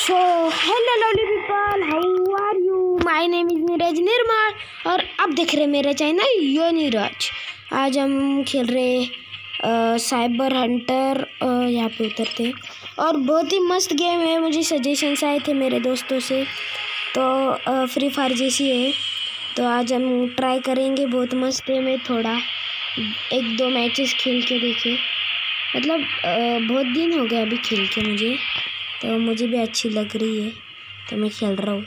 So hello lovely people, how are you? My name is Neeraj Nirmal और आप देख रहे मेरा चैनल यो नीरज। आज हम खेल रहे साइबर हंटर। यहाँ पे उतरते और बहुत ही मस्त गेम है। मुझे सजेशंस आए थे मेरे दोस्तों से, तो फ्री फायर जैसी है, तो आज हम ट्राई करेंगे। बहुत मस्त है। मैं थोड़ा 1-2 मैचेस खेल के देखे, मतलब बहुत दिन हो गया अभी खेल के मुझे, तो मुझे भी अच्छी लग रही है, तो मैं खेल रहा हूँ।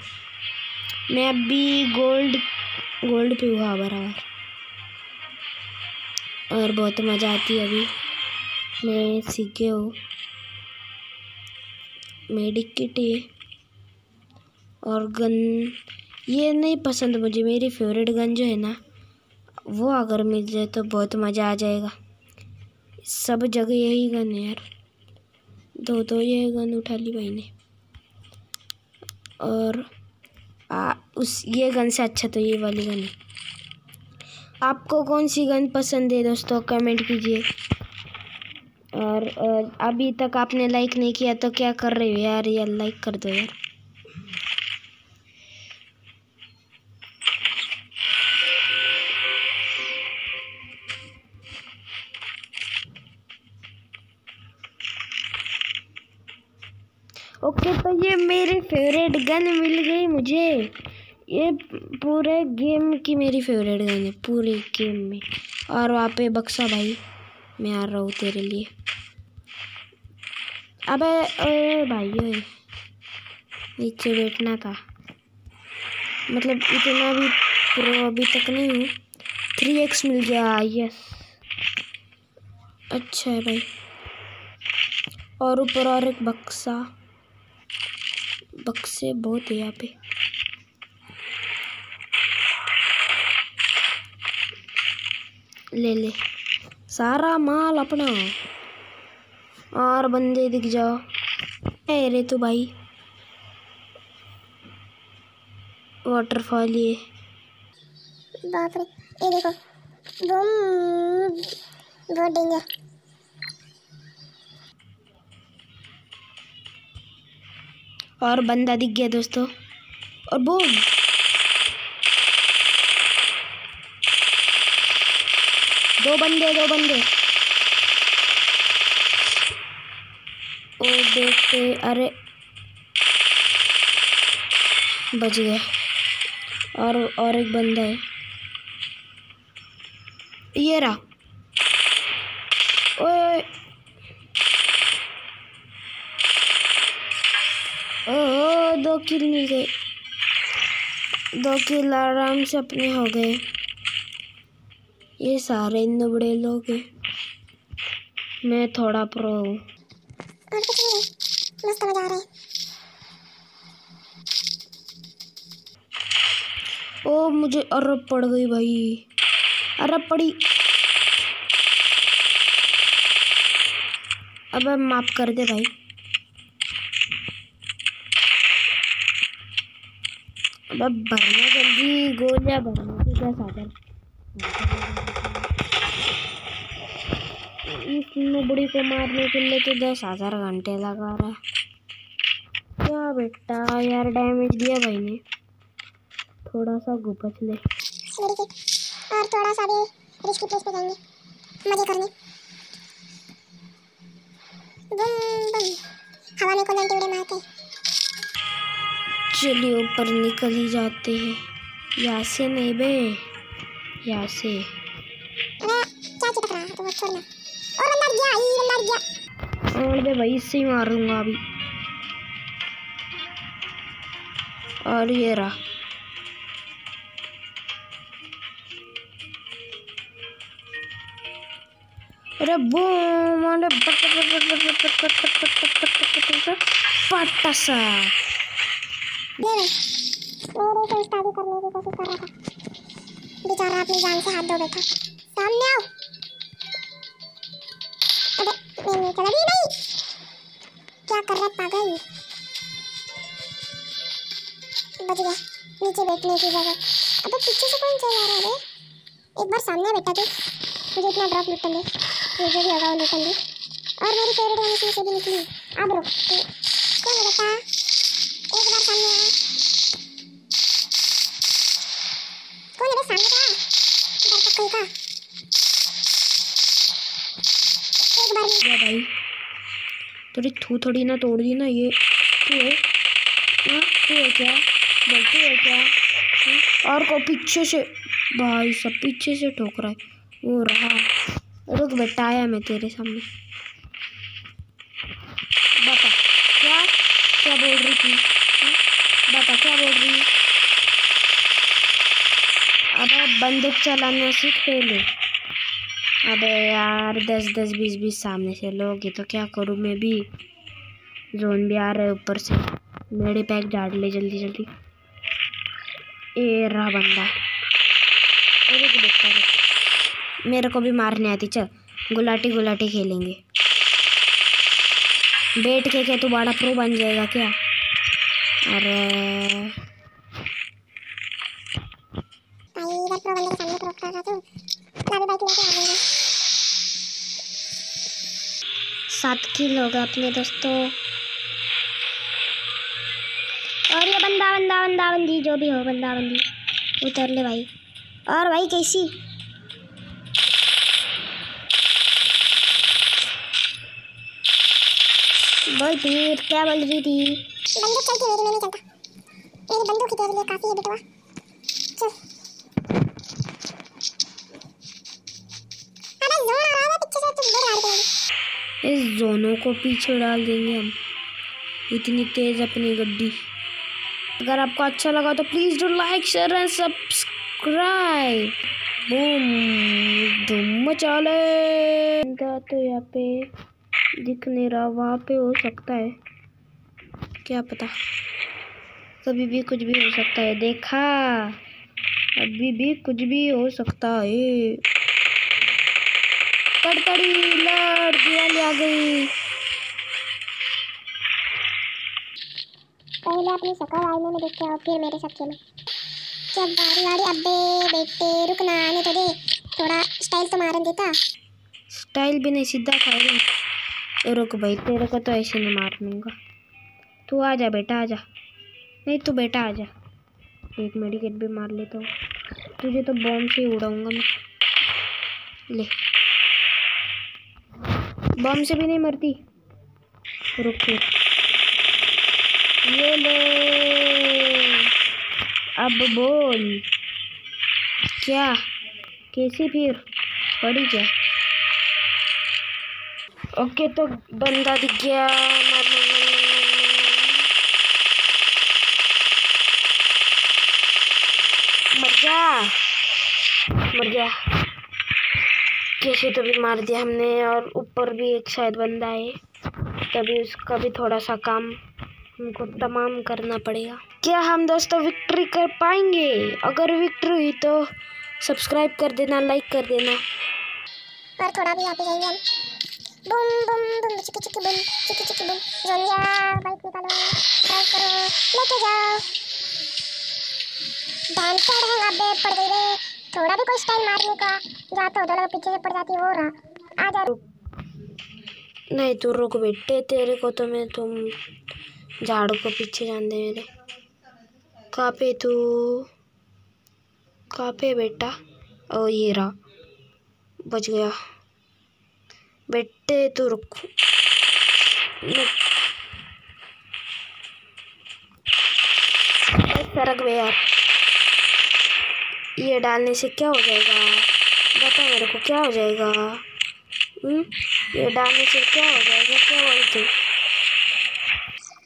मैं अभी गोल्ड पे हुआ बराबर और बहुत मज़ा आती है। अभी मैं सीखे हूँ। मेडिक किट है और गन ये नहीं पसंद मुझे। मेरी फेवरेट गन जो है ना, वो अगर मिल जाए तो बहुत मज़ा आ जाएगा। सब जगह यही गन है यार। दो ये गन उठा ली भाई ने, और ये गन से अच्छा तो ये वाली गन है। आपको कौन सी गन पसंद है दोस्तों, कमेंट कीजिए। और अभी तक आपने लाइक नहीं किया तो क्या कर रहे हो यार? लाइक कर दो यार। ओके, तो ये मेरी फेवरेट गन मिल गई मुझे। ये पूरे गेम की मेरी फेवरेट गन है, पूरे गेम में। और वहाँ पे बक्सा भाई, मैं आ रहा हूँ तेरे लिए। अबे ओए भाई, ओए नीचे बैठना था। मतलब इतना भी प्रो अभी तक नहीं हूँ। 3x मिल गया, यस अच्छा है भाई। और ऊपर और एक बक्से बहुत है यहाँ पे। ले सारा माल अपना। और बंदे दिख जाओ। अरे तो भाई वाटरफॉल ये बाप रे, ये देखो बम, बहुत डेंजर। और बंदा दिख गया दोस्तों, और बूम। दो बंदे और देखते, अरे बच गए। और एक बंदा है, ये रहा। ओए ओह, 2 किल मिल गए। 2 किल आराम से अपने हो गए। ये सारे बड़े लोग हैं, मैं थोड़ा प्रो हूँ। और कुछ नहीं, मस्त मजा आ रहा है। ओ मुझे अरब पड़ गई भाई, अरब पड़ी। अब माफ कर दे भाई। अब भरना जल्दी, गोलियां भरने के 10,000। इस नुबड़ी को मारने के लिए तो 10,000 घंटे लगा रहा है। क्या बेटा यार, डैमेज दिया भाई ने। थोड़ा सा घुपच ले और थोड़ा सा भी रिस्की प्लेस पे जाएंगे मजे करने। बम हवा में कोलंटे उड़े मारते। चलिए ऊपर निकल ही जाते हैं। यहाँ से नहीं बे, यहाँ से। अरे क्या चिपक रहा है, तो वो छोड़ना। और बंदा गया। और बे भाई, इससे ही मारूंगा अभी। और ये रहा। अरे बूम, अरे पटासा। मेरे को स्टार्ट करने की कोशिश कर रहा था, बेचारा अपनी जान से हाथ धो बैठा। सामने आओ। अबे मैंने चला भी नहीं, क्या कर रहा पागल। बच गया नीचे बैठने की जगह। अबे पीछे से कौन चला रहा है? एक बार सामने बैठा तू, मुझे इतना ड्रॉप लूटन दे, मुझे भी होगा वो लूटन दे। और मेरी फेवरेट वाली चीज़ भी निकली। अब रुक, कौन है बेटा? देखा एक बार में। क्या भाई थोड़ी थोड़ी ना तोड़ दी ना ये। तू है हाँ तू है क्या बोल तू है क्या हाँ? और को पीछे से भाई सब पीछे से ठोक रहा है वो रहा। रुक बेटा आया मैं तेरे सामने। बता क्या क्या बोल रही थी हाँ? बता क्या बोल रही। अबे बंदूक चलाना सीख पहले। अबे यार 10-10 20-20 सामने से लोग ये तो क्या करूँ मैं भी। जोन भी आ रहा है ऊपर से। मेरे पैक झाड़ ले जल्दी जल्दी। ए रहा बंदा। अरे बेटा मेरे को भी मारने आती चल गुलाटी गुलाटी खेलेंगे। बैठ के क्या तू बड़ा प्रो बन जाएगा क्या। अरे भाई इधर प्रो बंदे के सामने प्रो कर रहा तू लाभी बाइक लेके आ गए 7 किल होगा अपने दोस्तों। और ये बंदा बंदा बंदा बंदी जो भी हो बंदा बंदी उतर ले भाई। और भाई कैसी बोल फिर क्या बोल रही थी। बंदूक चलती मेरी मैं नहीं चलता मेरी बंदूक ही तेरे लिए काफी है बेटवा चल। अबे जोन आ रहा है पीछे से तू बड़ मार देगी। इस जोनों को पीछे डाल देंगे हम। इतनी तेज अपनी गड्डी। अगर आपको अच्छा लगा तो please do like share and subscribe. Boom धूम मचा ले। तो यहाँ पे दिख नहीं रहा वहाँ पे हो सकता है क्या पता। कभी भी कुछ भी हो सकता है देखा अभी भी कुछ भी हो सकता है। कड़कड़ी लड़ दिवाली आ गई। पहले अपनी शक्ल आईने में देख के आओ फिर मेरे सब खेलो। जब बारी बारी अब्बे बेटे रुकना आने तो दे थोड़ा स्टाइल तो मारन देता। स्टाइल भी नहीं सीधा फायरिंग। रुक भाई तेरे को तो ऐसे नहीं मार लूँगा। तू आ जा बेटा आ जा। नहीं तू बेटा आ जा। एक मेडिकेट भी मार लेता हूँ। तुझे तो बॉम्ब से ही उड़ाऊंगा मैं। ले बॉम्ब से भी नहीं मरती। रुक फिर ये ले। अब बोल क्या कैसी फिर पड़ी क्या। ओके तो बंदा दिख गया। मर जा मर जा। कैसे तो भी मार दिया हमने। और ऊपर भी एक शायद बंदा है तभी उसका भी थोड़ा सा काम हमको तमाम करना पड़ेगा। क्या हम दोस्तों विक्ट्री कर पाएंगे। अगर विक्ट्री हुई तो सब्सक्राइब कर देना लाइक कर देना। और थोड़ा भी आते जाएंगे हम। बूम बूम बूम चिकी चिकी बूम चिकी चिकी बूम जोनिया बाइक निकालो ड्राइव करो लेके जाओ। डांस कर रहे अबे पड़ गई रे। थोड़ा भी कोई स्टाइल मारने का जाता उधर पीछे से पड़ जाती है वो रहा आ जा। नहीं तू रुक बेटे तेरे को तो मैं तुम झाड़ू को पीछे जान दे मेरे। कहाँ पे तू कहाँ पे बेटा। ओ ये रहा बच गया बेटे तू रुक। सरक बे यार। ये डालने से क्या हो जाएगा बता मेरे को क्या हो जाएगा। ये डालने से क्या हो जाएगा क्या बोलते।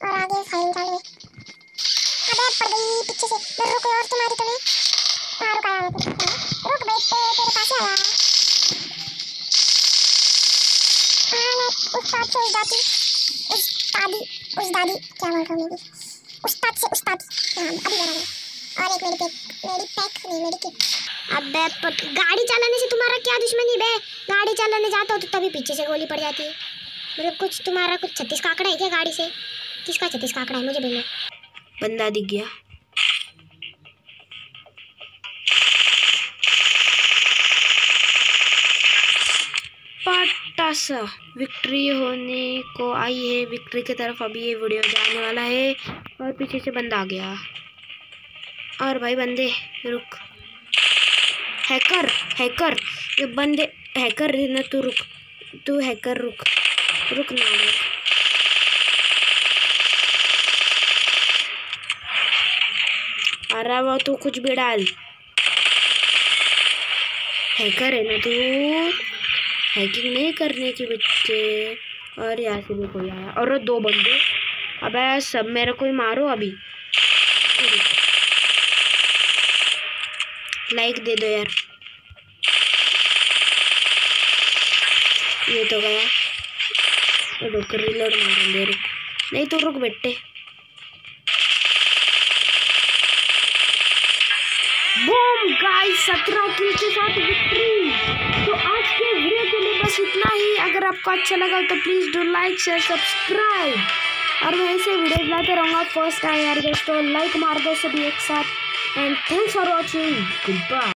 और आगे फाइल डालो। अबे पड़ गई पीछे से रुक और तुम्हारी तो नहीं रुक आया रुक बेटे तेरे पास आया। उस्ताद से उस दादी क्या बोल रहा हूँ मैं उस्ताद से उस्ताद हाँ अभी बराबर। और एक मेडी पैक नहीं मेडिकेट। अबे गाड़ी चलाने से तुम्हारा क्या दुश्मनी बे। गाड़ी चलाने जाता हो तो तभी पीछे से गोली पड़ जाती है। मतलब कुछ तुम्हारा कुछ 36 का आंकड़ा है क्या गाड़ी से। किसका 36 का आंकड़ा है मुझे बोलो। बंदा दिख गया। पटासा विक्ट्री होने को आई है। विक्ट्री की तरफ अभी ये वीडियो जाने वाला है। और पीछे से बंदा आ गया। और भाई बंदे रुक हैकर हैकर ये बंदे हैकर है ना। तू रुक, तू हैकर रुक रुक ना रुक। अरे वो तू कुछ भी डाल, हैकर है ना तू, हैकिंग नहीं करने की बच्चे। और यहाँ से भी कोई आया और 2 बंदे। अबे सब मेरे को ही मारो अभी। लाइक दे दो यार। ये तो गया, रुक रिलोड मारेंगे। रुक नहीं तो रुक बेटे। बूम गाइस 17 किल के साथ विक्ट्री। तो आज के वीडियो के लिए बस इतना ही। अगर आपको अच्छा लगा तो please do like share subscribe, और मैं ऐसे वीडियोस लाते रहूँगा। फर्स्ट टाइम यार दोस्तों लाइक मार दो सभी एक साथ। And thanks for watching, good bye.